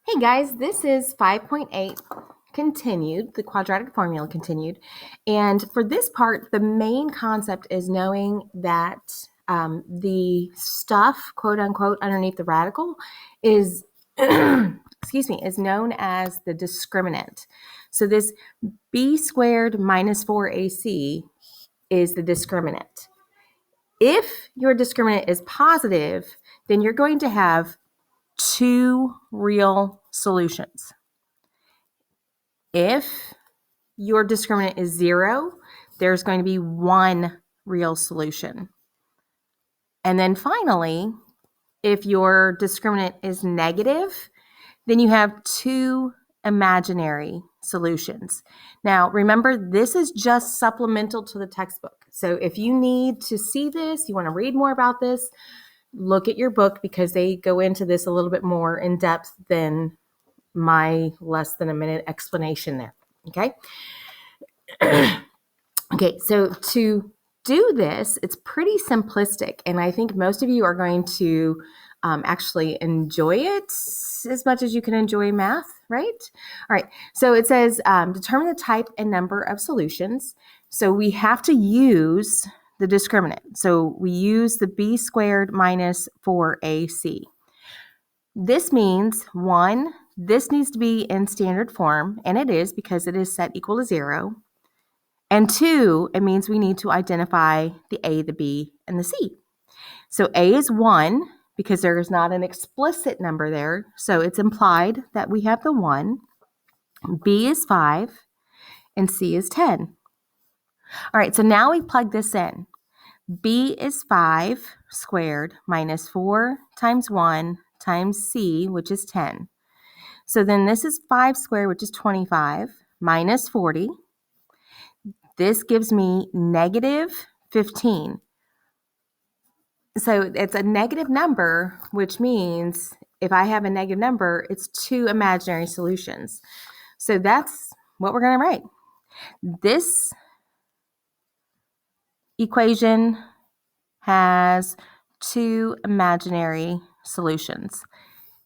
Hey guys, this is 5.8 continued, the quadratic formula continued. And for this part, the main concept is knowing that the stuff, quote unquote, underneath the radical is, is known as the discriminant. So this b squared minus 4ac is the discriminant. If your discriminant is positive, then you're going to have two real solutions. If your discriminant is 0, there's going to be one real solution. And then finally, if your discriminant is negative, then you have two imaginary solutions. Now, remember, this is just supplemental to the textbook. So if you need to see this, you want to read more about this, look at your book because they go into this a little bit more in depth than my less than a minute explanation there. Okay. Okay, so to do this, it's pretty simplistic, and I think most of you are going to actually enjoy it as much as you can enjoy math, right? All right, so it says determine the type and number of solutions. So we have to use the discriminant. So we use the b squared minus 4ac. This means, one, this needs to be in standard form, and it is because it is set equal to 0. And two, it means we need to identify the A, the B, and the C. So A is 1 because there is not an explicit number there. So it's implied that we have the 1. B is 5, and C is 10. All right, so now we plug this in. B is 5 squared minus 4 times 1 times C, which is 10. So then this is 5 squared, which is 25, minus 40. This gives me negative 15. So it's a negative number, which means if I have a negative number, it's two imaginary solutions. So that's what we're going to write. This equation has two imaginary solutions.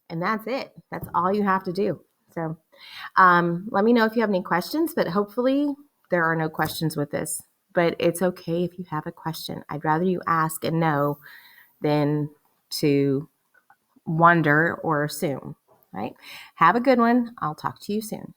And that's it. That's all you have to do. So let me know if you have any questions, but hopefully there are no questions with this. But it's okay if you have a question. I'd rather you ask and know than to wonder or assume, right? Have a good one. I'll talk to you soon.